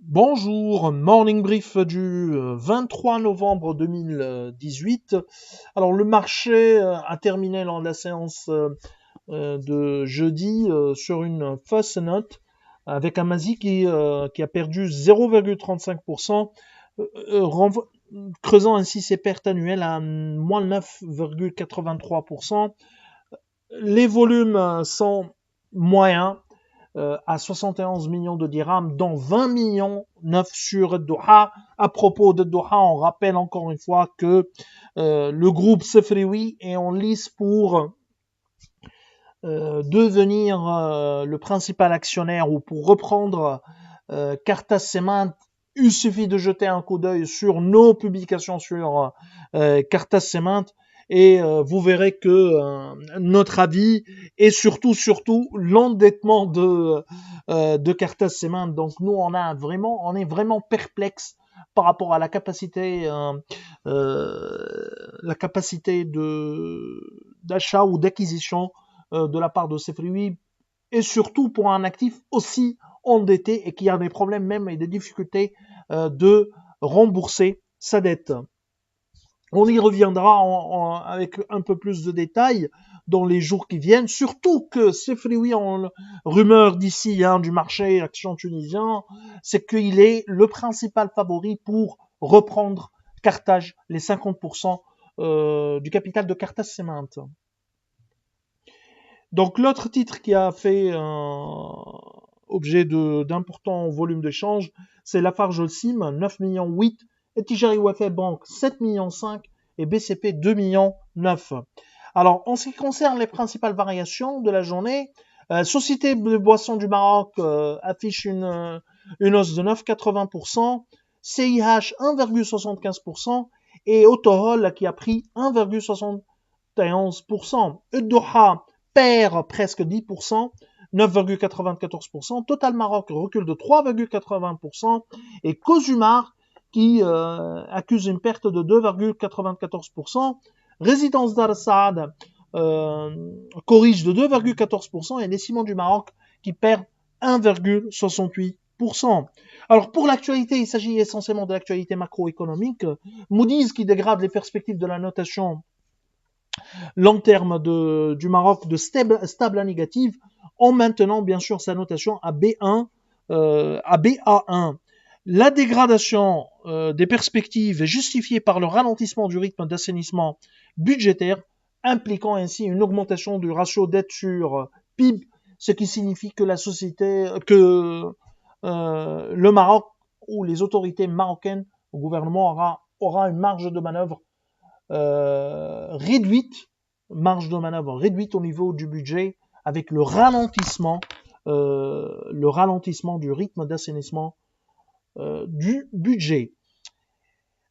Bonjour, morning brief du 23 novembre 2018. Alors le marché a terminé lors de la séance de jeudi sur une fausse note avec un MASI qui a perdu 0,35%, creusant ainsi ses pertes annuelles à moins 9,83%. Les volumes sont moyens à 71 millions de dirhams, dont 20 millions 9 sur Doha. À propos de Doha, on rappelle encore une fois que le groupe Sefrioui est en lice pour devenir le principal actionnaire ou pour reprendre Cartas Cement. Il suffit de jeter un coup d'œil sur nos publications sur Cartas Cement et vous verrez que notre avis et surtout l'endettement de Cartas Cement. Donc nous on est vraiment perplexe par rapport à la capacité d'achat ou d'acquisition de la part de Sefrioui, et surtout pour un actif aussi endetté et qui a des problèmes même et des difficultés de rembourser sa dette. On y reviendra avec un peu plus de détails dans les jours qui viennent, surtout que Sefrioui, en rumeur d'ici du marché action tunisien, c'est qu'il est le principal favori pour reprendre Carthage, les 50% du capital de Cartas Cement. Donc l'autre titre qui a fait objet d'importants volumes d'échange, c'est Lafarge Holcim, 9 millions 8, et Tijari Wafa Bank, 7 millions 5, et BCP, 2 millions 9. Alors, en ce qui concerne les principales variations de la journée, Société de Boissons du Maroc affiche une hausse de 9,80%, CIH 1,75%, et Autohol qui a pris 1,71%. Doha perd presque 10%, 9,94%. Total Maroc recule de 3,80%. Et Cosumar qui accuse une perte de 2,94%. Résidence d'Al Saad corrige de 2,14%. Et les Ciments du Maroc qui perdent 1,68%. Alors pour l'actualité, il s'agit essentiellement de l'actualité macroéconomique. Moody's qui dégrade les perspectives de la notation long terme du Maroc de stable à négative, en maintenant bien sûr sa notation à B1, à BA1. La dégradation des perspectives est justifiée par le ralentissement du rythme d'assainissement budgétaire, impliquant ainsi une augmentation du ratio dette sur PIB, ce qui signifie que le Maroc ou les autorités marocaines, le gouvernement aura une marge de manœuvre réduite au niveau du budget, avec le ralentissement du rythme d'assainissement du budget.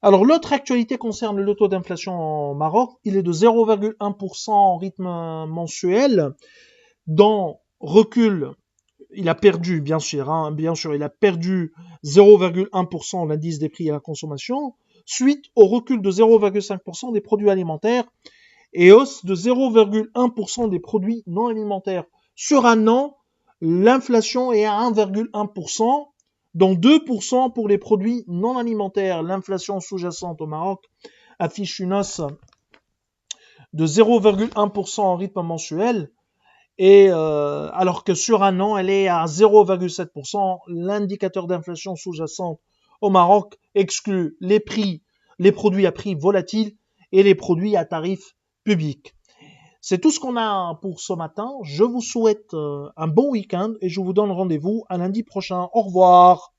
Alors l'autre actualité concerne le taux d'inflation au Maroc. Il est de 0,1% en rythme mensuel, dont recul. Il a perdu, bien sûr, il a perdu 0,1% l'indice des prix à la consommation, suite au recul de 0,5% des produits alimentaires et hausse de 0,1% des produits non alimentaires. Sur un an, l'inflation est à 1,1%, dont 2% pour les produits non alimentaires. L'inflation sous-jacente au Maroc affiche une hausse de 0,1% en rythme mensuel, et alors que sur un an, elle est à 0,7%. L'indicateur d'inflation sous-jacente au Maroc exclut les produits à prix volatiles et les produits à tarifs publics. C'est tout ce qu'on a pour ce matin. Je vous souhaite un bon week-end et je vous donne rendez-vous à lundi prochain. Au revoir.